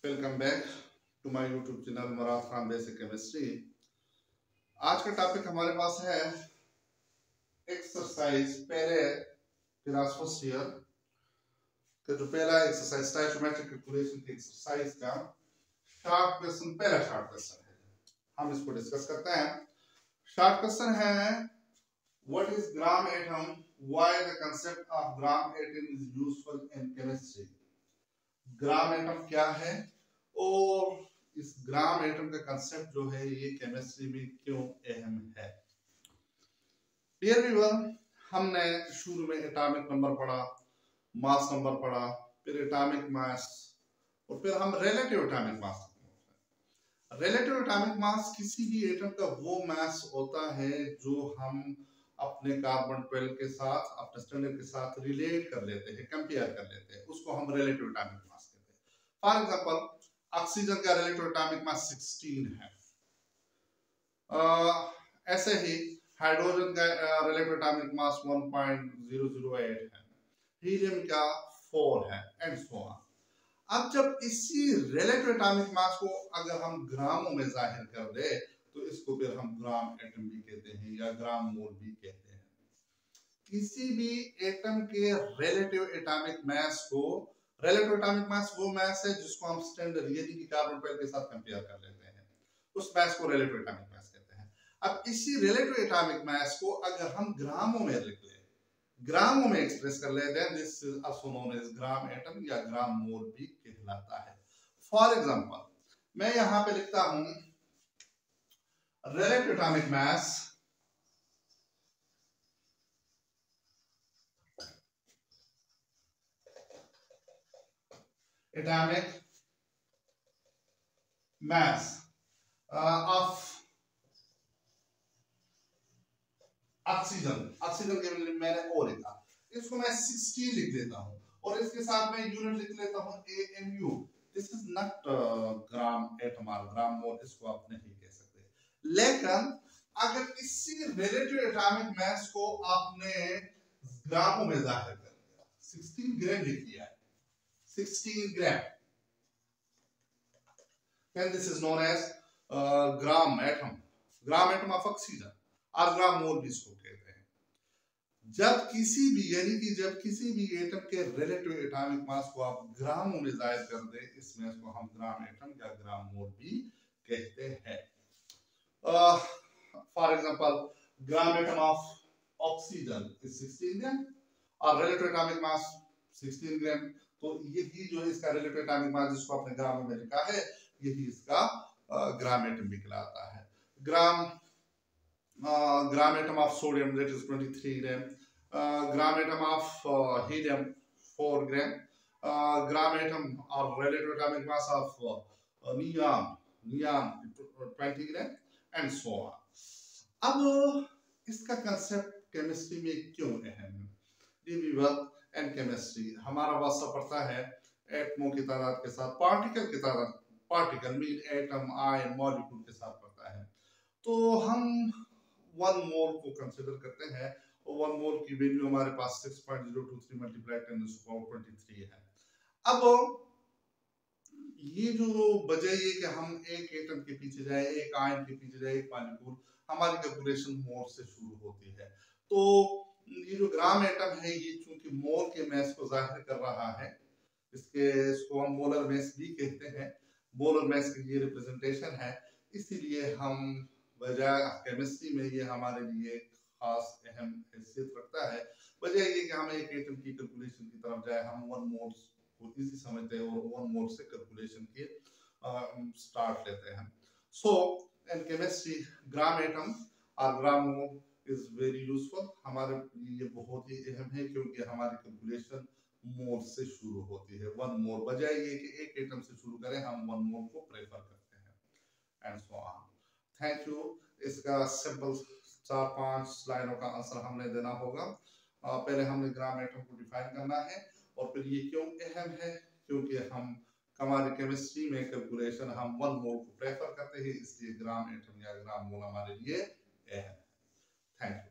Welcome back to my YouTube channel Murad Khan basic chemistry. आज का topic हमारे पास है एक्सरसाइज पहले फिरास्फोस्फीयर का जो पहला एक्सरसाइज स्टोइचोमेट्रिक कैलकुलेशन की एक्सरसाइज का शॉर्ट क्वेश्चन, पहला शॉर्ट क्वेश्चन है। हम इसको डिस्कस करते हैं। शॉर्ट क्वेश्चन है, what is gram atom, why the concept of gram atom is useful in chemistry. Gram atom क्या है और इस ग्राम एटम का कंसेप्ट जो है ये केमिस्ट्री में क्यों अहम है। डियर व्यूअर, हमने शुरू में एटॉमिक नंबर पढ़ा, मास नंबर पढ़ा, फिर एटॉमिक मास और फिर हम रिलेटिव एटॉमिक मास। रिलेटिव एटॉमिक मास किसी भी एटम का वो मास होता है जो हम अपने कार्बन 12 के साथ, अपने स्टैंडर्ड के साथ रिलेट कर लेते हैं, कंपेयर कर लेते हैं, उसको हम रिलेटिव एटॉमिक मास कहते हैं। फॉर एग्जांपल, ऑक्सीजन का रिलेटिव एटॉमिक मास 16 है। ऐसे ही हाइड्रोजन का रिलेटिव एटॉमिक मास 1.008 है, हीलियम का 4 है एंड सो ऑन। अब जब इसी रिलेटिव एटॉमिक मास को अगर हम ग्रामों में जाहिर कर दे तो इसको फिर हम ग्राम एटम भी कहते हैं या ग्राम मोल भी कहते हैं। किसी भी एटम के रिलेटिव एटॉमिक मास को, रिलेटिव एटॉमिक मास वो मास है जिसको हम स्टैंडर्ड यानी कि कार्बन 12 के साथ कंपेयर कर लेते हैं, उस मास को रिलेटिव एटॉमिक मास कहते हैं। अब इसी रिलेटिव एटॉमिक मास को अगर हम ग्रामों में लिख ले, ग्रामों में एक्सप्रेस कर लेते हैं, this is also known as gram atom या ग्राम मोल भी कहलाता है। फॉर एग्जांपल, मैं यहां पे लिखता हूं relative atomic mass atomic mass of oxygen. Oxygen के लिए मैंने ओ लिखा, इसको मैं 60 लिख देता हूं और इसके साथ मैं यूनिट लिख लेता हूं AMU। This is not gram atom और ग्राम मोल, इसको आप नहीं कह सकते। लेकिन अगर इसी रिलेटिव एटॉमिक मास को आपने ग्रामों में जाहिर कर दिया, 16 ग्राम लिख दिया है, 16 ग्राम, then this is known as gram atom, gram atom of oxygen और ग्राम मोल भी इसको कहते हैं। जब किसी भी यानी कि जब किसी भी एटम के रिलेटिव एटॉमिक मास को आप ग्रामों में जाहिर कर दे, इस मास को हम ग्राम एटम या ग्राम मोल भी कहते हैं। For example, gram atom of oxygen is 16 ग्राम और रिलेटिव एटॉमिक मास 16 ग्राम। तो यही जो है इसका रिलेटिव एटॉमिक मास जिसको आपने ग्राम में लिखा है, यही इसका ग्राम एटम भी कहलाता है। Gram atom of sodium that is 23 gram, gram atom of helium 4 gram, gram atom और relative atomic mass of neon 20 gram and so on. अब इसका कंसेप्ट केमिस्ट्री में क्यों अहम है? एंड केमिस्ट्री हमारा वास्ता पड़ता है एटमों की तादाद के साथ, पार्टिकल की तादाद, particle mean atom, ion, molecule के साथ पड़ता है। तो हम 1 मोल को कंसीडर करते हैं और 1 मोल की वैल्यू हमारे पास 6.023 मल्टीप्लाई 10⁻23 है। अब ये जो वजह है कि हम एक एटम के पीछे जाए, एक आयन के पीछे जाए, एक मॉलिक्यूल, हमारी कैलकुलेशन मोल से शुरू होती है। तो ये जो ग्राम एटम है ये चूंकि मोल के मास को जाहिर कर रहा है, इसको हम मोलर मास भी कहते हैं, मोलर मास की ये रिप्रेजेंटेशन है, इसीलिए हम वजह केमिस्ट्री में ये हमारे लिए खास अहम हैसियत रखता है। वजह ये कि हम एक एटम की कैलकुलेशन की तरफ जाए, हम 1 मोल को इजी समझते हैं और 1 मोल से कैलकुलेशन के स्टार्ट लेते हैं। सो इन केमिस्ट्री ग्राम एटम और ग्राम मोल इज वेरी यूजफुल, हमारे लिए बहुत ही अहम है क्योंकि हमारी कैलकुलेशन मोल से शुरू होती है। 1 मोल, बजाय ये कि एक एटम से शुरू करें, हम 1 मोल को प्रेफर करते हैं and so on. Thank you. इसका सिंपल 4-5 लाइनों का आंसर हमने देना होगा। पहले हमने ग्राम एटम को डिफाइन करना है और फिर ये क्यों अहम है, क्योंकि हम हमारी केमिस्ट्री में कैलकुलेशन हम 1 मोल को प्रेफर करते हैं, इसलिए ग्राम एटम या ग्राम मोल हमारे लिए अहम है। Thank you.